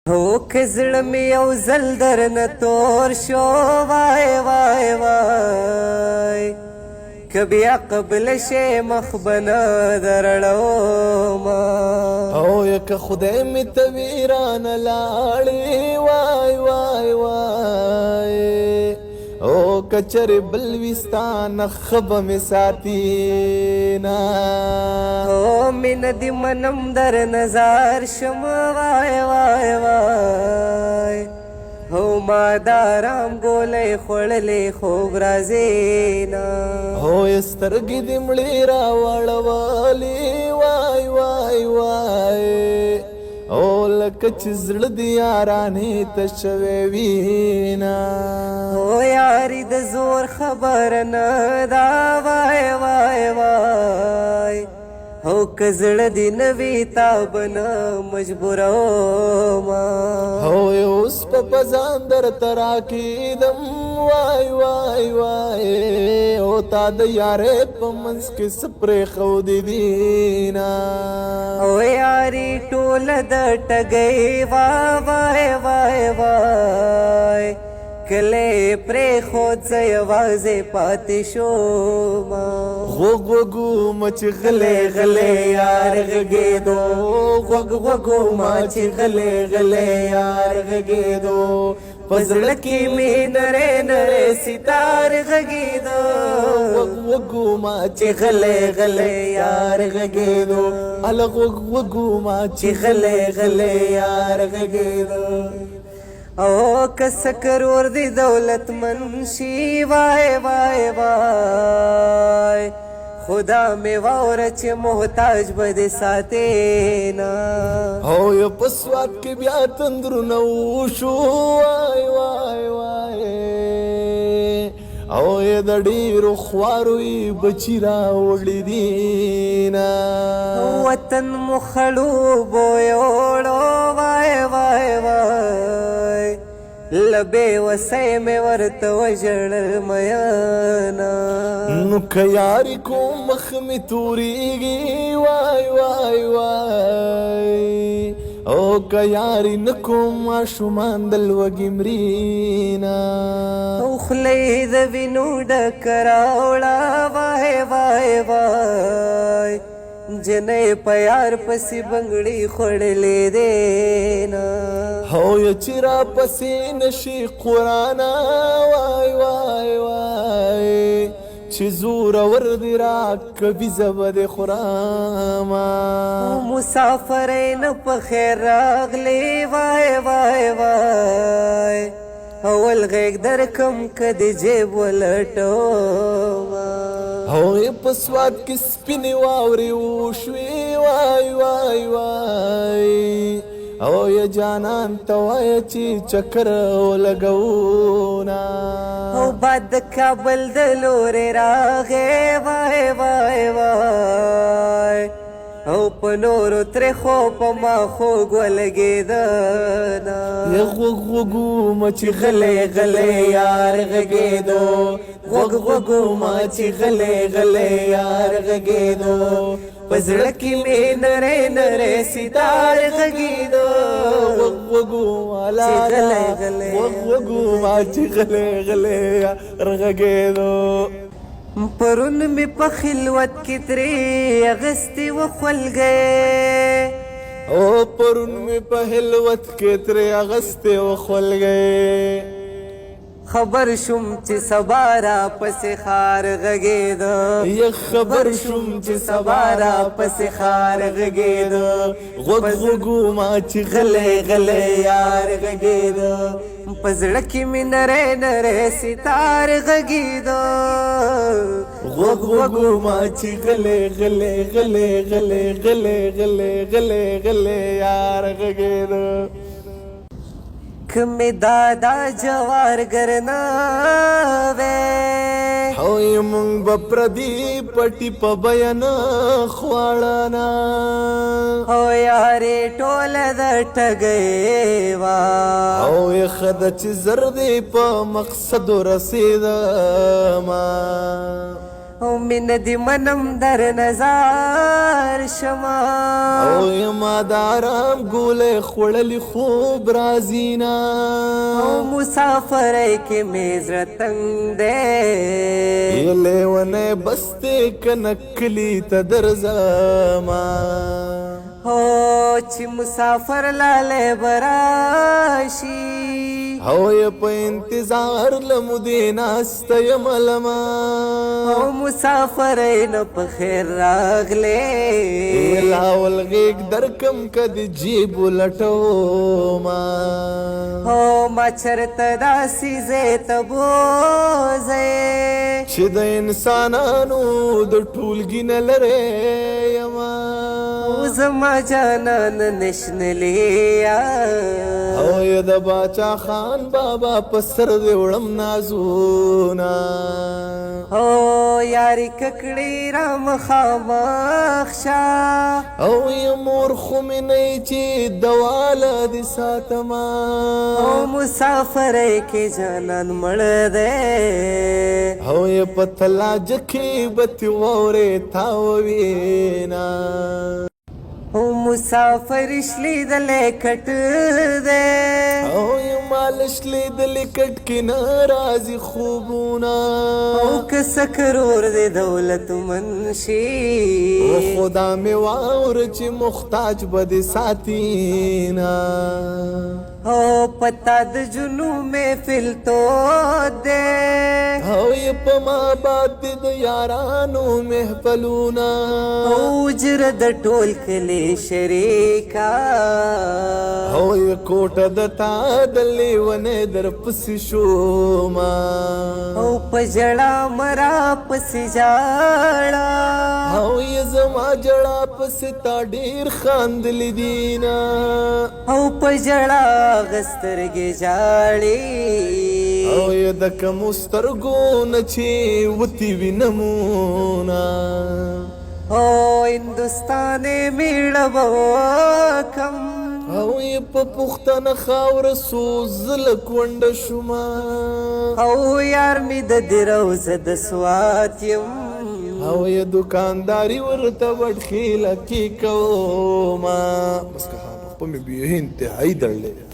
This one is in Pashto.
هو که زړه مې یو ځل درنه تور شو وای وای وای که بیا قبل شي مخ به نه درړومه او که خدای مې ته ویرانه لاړې وای وای وای او کچر بل وستان خب مې ساتي نه او مینه دې منم در نظر شم وای وای وای هو ما دارام ګولې خوړلې خوب راځي نه هو سترګې دې مړې راوړولې وای وای وای او لکه چې زړه دې یارانې ته شوی وي نه هو یاري د زور خبر نه دا وای وای وای هو که زړه دې نه وي تا به نه مجبورومه هو اوس په ځان درته راکېدم وای وای وای او تا د یارې په منځ کې څه پرېښودې دي نه او یاري ټوله د ټګۍ وا وای وای وای کله پرېښود زه یوازې پاتې شومه غوږ وږومه چې غلی غلی یار غږېدو غوږ وږومه چې غلی غلی یار غږېدو په زړه کې مې نری نری ستار غږېدو غوږ وږومه چې غلی غلی یار غږېدو هله غوږ وږومه چې غلی غلی یار غږېدو او کس کرور دی دولت منشی وای وای وای خدا می واور چې محتاج بده ساتي نا او یو پسوات کې بیا تندرونه وشو وای وای وای او یې د ډېرو خوارو یې بچي راوړي دي نا وطن مو خړوبو یوړو وای وای وای لبې وسې مې ورته وژړل میانا نو که یاري کوم مخ مې تورېږي وای وای وای او که یاري نه کوم ماشومان د لوږې مري نه او خولې د وینو ډکه راوړه وای وای وای جنې په یار پسې بنګړي خوړلې دې نه هو یا چې را پسې نشي قرآنه وای وای وای چې زورور دې راکوي زه به دې خورمه مسافرۍ نه په خیر راغلې وای وای وای اول غېږ درکم که د جیب ولټومه هغې په سوات کې سپینې واورې وشوې وای وای وای او یا جانان ته وایه چې چکر ولګوونه او باد د کابل د لورې راغې وای وای وای او په نورو ترېښو په ما خوږ ولګېده نه یا غوږ وږومه چې غلی غلی یار غږېدو غوږ وږومه چې غلی غلی یار غږېدو په زړه کې مې نری نری ستار غږېدو غوږ وږومه غوږ وږومه چې غلی غلی یار غږېدو پرون می په خلوت کې ترې اغستې وخولګې او پرون می په خلوت کې ترې اغستې وخولګې خبر شوم چې سبا را پسې خار غږېده یا خبر شوم چې سبا را پسې خار غږېده غوږ وږومه چې غلی غلی یار غږېده په زړه کې مې نری نری ستار غږېده غوږ وږومه چې غلی غلی غلی غلی غلی غلی غلی غلی یار غږېده که مې دادا جوار ګرناوې هوی مونږ به پردي پټي په بیان خواړه او یارې ټوله د ټګۍ وه او یې ښه ده چې زر دې په مقصد ورسېدمه او من دی منم در نظر شما او یما دارام گوله خوڑلی خوب رازینا او مسافر کې میزر تنگ دے یہ لیونے بستے کنکلی تدرزاما هو چې مسافر لاله براشي او یا په انتظار لمدین استیم لما او مسافر نو په خیر راغله لاول غیگ درکم کد جیب لټو ما او ما چرته داسې زه تبوزه چې د انسانانو د ټولګي نه لرې یما او زما جانان نشنلیا او یا د باچا خان بابا پسر دی وړم نازونا او یاری ککړی را مخامخ شا او یا مور خو مې نه چې دواله دي ساتما او مسافر کې جانان مړ دی او یا پتلا جکی بتی ووره تاوینا او مسافر شلی دلې کټ دی او یا مالش لیدلی کټ کې ناراضي خوبونا او کس کرور دی دولت منشي او خدا می واور چې محتاج بد ساتینا او پتا د جنو محفل تو دے او یا پما باد د یارانو محفلونا او جر د ټول کلی شریکا او یا کوټه د تا د لیونه در پسې شوما او پجړه مرا پس جاړه او یا زما جړه پسې تا ډیر خاندلی دینا او پجړه غسترګې جاړي او یا د کمو سترګو نه چې وتی وي نمونه او هندوستان میړه کم او یا په پښتنه خاوره سوزله کونډه شوما او یار می د دروزه د سوات یم او یا دکانداری ورته وډخیله کې کوما بس که خپل مې به انتهایی درلې